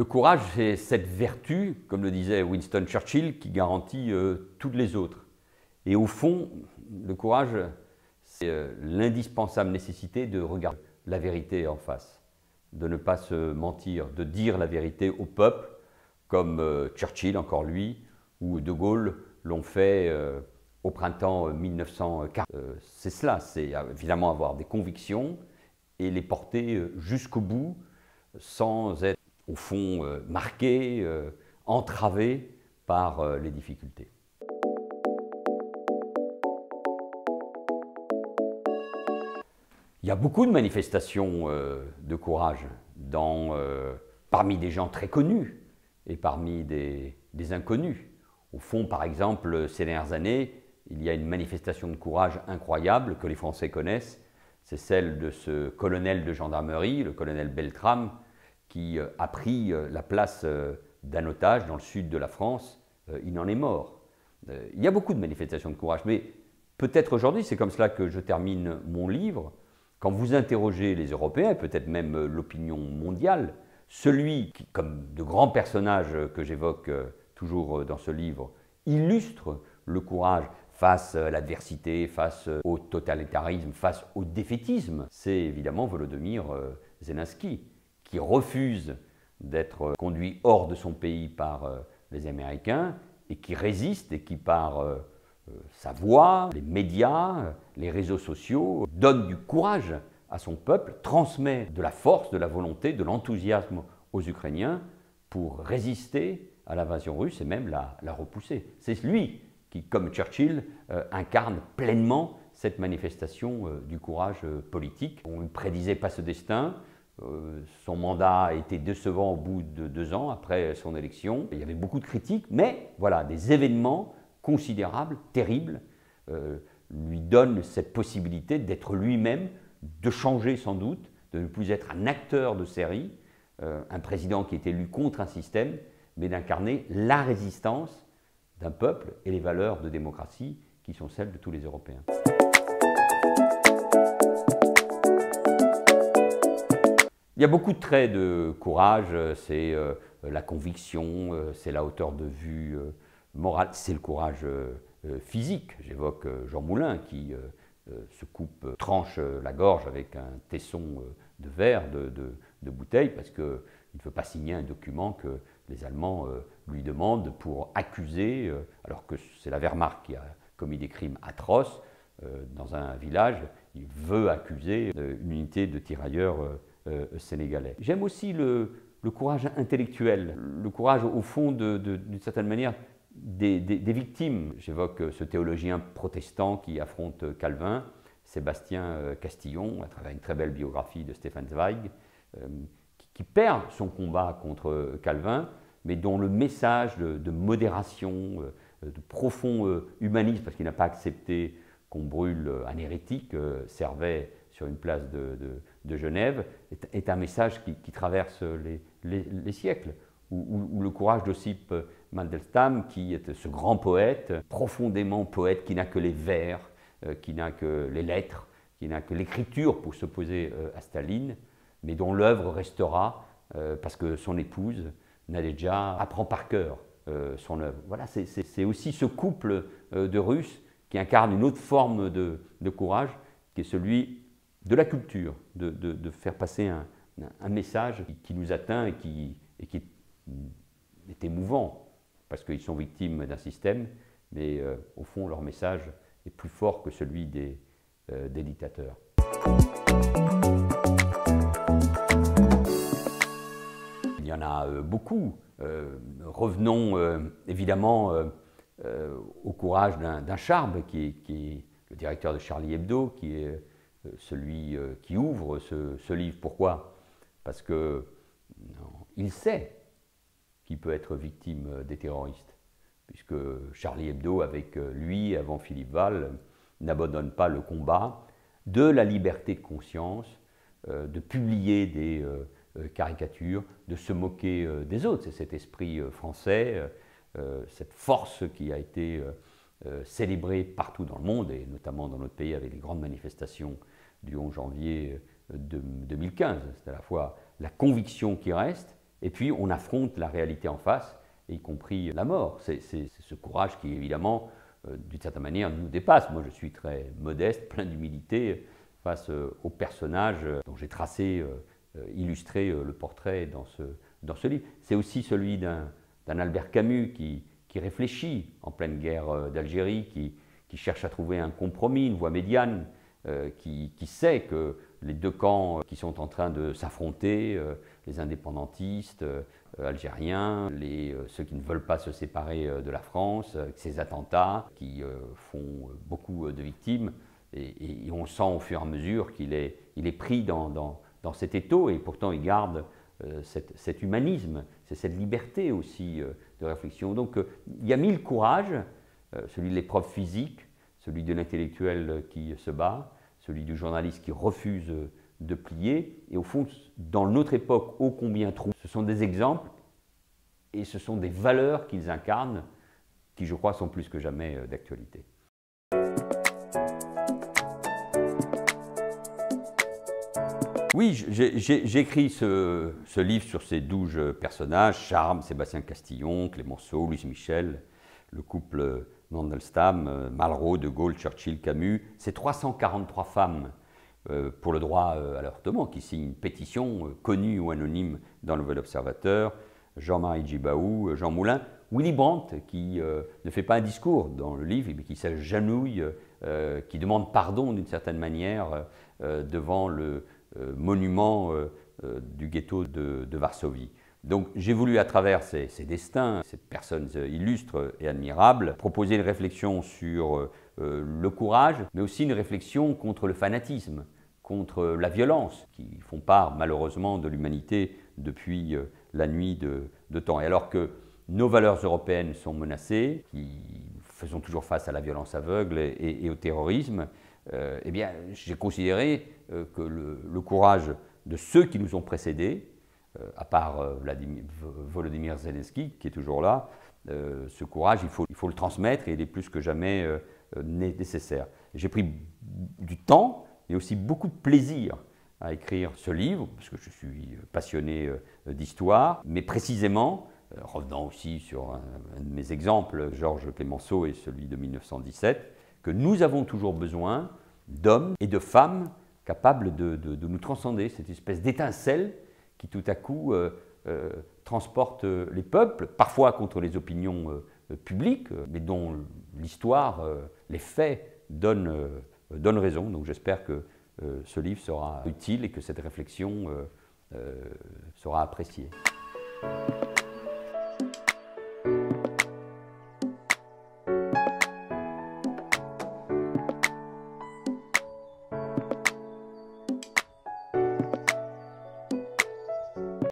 Le courage, c'est cette vertu, comme le disait Winston Churchill, qui garantit toutes les autres. Et au fond, le courage, c'est l'indispensable nécessité de regarder la vérité en face, de ne pas se mentir, de dire la vérité au peuple, comme Churchill, encore lui, ou De Gaulle l'ont fait au printemps 1940. C'est cela, c'est évidemment avoir des convictions et les porter jusqu'au bout, sans être au fond marqué, entravé par les difficultés. Il y a beaucoup de manifestations de courage parmi des gens très connus et parmi des inconnus. Au fond, par exemple, ces dernières années, il y a une manifestation de courage incroyable que les Français connaissent. C'est celle de ce colonel de gendarmerie, le colonel Beltrame, qui a pris la place d'un otage dans le sud de la France. Il en est mort. Il y a beaucoup de manifestations de courage, mais peut-être aujourd'hui, c'est comme cela que je termine mon livre, quand vous interrogez les Européens, peut-être même l'opinion mondiale, celui qui, comme de grands personnages que j'évoque toujours dans ce livre, illustre le courage face à l'adversité, face au totalitarisme, face au défaitisme, c'est évidemment Volodymyr Zelensky, qui refuse d'être conduit hors de son pays par les Américains et qui résiste et qui, par sa voix, les médias, les réseaux sociaux, donne du courage à son peuple, transmet de la force, de la volonté, de l'enthousiasme aux Ukrainiens pour résister à l'invasion russe et même la repousser. C'est lui qui, comme Churchill, incarne pleinement cette manifestation du courage politique. On ne prédisait pas ce destin. Son mandat a été décevant au bout de 2 ans après son élection. Il y avait beaucoup de critiques, mais voilà, des événements considérables, terribles, lui donnent cette possibilité d'être lui-même, de changer sans doute, de ne plus être un acteur de série, un président qui est élu contre un système, mais d'incarner la résistance d'un peuple et les valeurs de démocratie qui sont celles de tous les Européens. Il y a beaucoup de traits de courage, c'est la conviction, c'est la hauteur de vue morale, c'est le courage physique. J'évoque Jean Moulin qui se coupe, tranche la gorge avec un tesson de verre, de bouteille, parce qu'il ne veut pas signer un document que les Allemands lui demandent pour accuser, alors que c'est la Wehrmacht qui a commis des crimes atroces dans un village, il veut accuser une unité de tirailleurs sénégalais. J'aime aussi le courage intellectuel, le courage au fond d'une certaine manière des victimes. J'évoque ce théologien protestant qui affronte Calvin, Sébastien Castillon, à travers une très belle biographie de Stefan Zweig, qui perd son combat contre Calvin, mais dont le message de modération, de profond humanisme, parce qu'il n'a pas accepté qu'on brûle un hérétique, servait sur une place de Genève, est un message qui traverse les siècles, où le courage d'Ossip Mandelstam, qui est ce grand poète, profondément poète, qui n'a que les vers, qui n'a que les lettres, qui n'a que l'écriture pour s'opposer à Staline, mais dont l'œuvre restera parce que son épouse, Nadejda, apprend par cœur son œuvre. Voilà, c'est aussi ce couple de Russes qui incarne une autre forme de courage, qui est celui de la culture, de faire passer un message qui nous atteint et qui est émouvant, parce qu'ils sont victimes d'un système, mais au fond, leur message est plus fort que celui des dictateurs. Il y en a beaucoup. Revenons évidemment au courage d'un Charb, qui est le directeur de Charlie Hebdo, qui est celui qui ouvre ce livre. Pourquoi? Parce qu'il sait qu'il peut être victime des terroristes, puisque Charlie Hebdo, avec lui, avant Philippe Val, n'abandonne pas le combat de la liberté de conscience, de publier des caricatures, de se moquer des autres. C'est cet esprit français, cette force qui a été célébrée partout dans le monde, et notamment dans notre pays avec les grandes manifestations du 11 janvier 2015. C'est à la fois la conviction qui reste Et puis on affronte la réalité en face, y compris la mort. C'est ce courage qui, évidemment, d'une certaine manière, nous dépasse. Moi, je suis très modeste, plein d'humilité face au personnage dont j'ai tracé, illustré le portrait dans ce livre. C'est aussi celui d'un Albert Camus qui réfléchit en pleine guerre d'Algérie, qui cherche à trouver un compromis, une voie médiane, qui sait que les deux camps qui sont en train de s'affronter, les indépendantistes algériens, ceux qui ne veulent pas se séparer de la France, ces attentats qui font beaucoup de victimes, et on sent au fur et à mesure qu'il est pris dans cet étau, et pourtant il garde cet humanisme, c'est cette liberté aussi de réflexion. Donc il y a mille courages, celui de l'épreuve physique, celui de l'intellectuel qui se bat, celui du journaliste qui refuse de plier. Et au fond, dans notre époque ô combien trouble, ce sont des exemples et ce sont des valeurs qu'ils incarnent qui, je crois, sont plus que jamais d'actualité. Oui, j'ai écrit ce livre sur ces 12 personnages, Charme, Sébastien Castillon, Clémenceau, Louise Michel, le couple Mandelstam, Malraux, De Gaulle, Churchill, Camus. Ces 343 femmes pour le droit à l'avortement qui signent une pétition connue ou anonyme dans le Nouvel Observateur, Jean-Marie Djibaou, Jean Moulin, Willy Brandt qui ne fait pas un discours dans le livre mais qui s'agenouille, qui demande pardon d'une certaine manière devant le monument du ghetto de Varsovie. Donc j'ai voulu, à travers ces destins, ces personnes illustres et admirables, proposer une réflexion sur le courage, mais aussi une réflexion contre le fanatisme, contre la violence, qui font part malheureusement de l'humanité depuis la nuit de temps. Et alors que nos valeurs européennes sont menacées, qui faisons toujours face à la violence aveugle et au terrorisme, eh bien j'ai considéré que le courage de ceux qui nous ont précédés, à part Volodymyr Zelensky qui est toujours là, ce courage, il faut le transmettre et il est plus que jamais nécessaire. J'ai pris du temps et aussi beaucoup de plaisir à écrire ce livre, parce que je suis passionné d'histoire, mais précisément, revenant aussi sur un de mes exemples, Georges Clémenceau et celui de 1917, que nous avons toujours besoin d'hommes et de femmes capables de nous transcender, cette espèce d'étincelle qui tout à coup transporte les peuples, parfois contre les opinions publiques, mais dont l'histoire, les faits donnent raison. Donc j'espère que ce livre sera utile et que cette réflexion sera appréciée.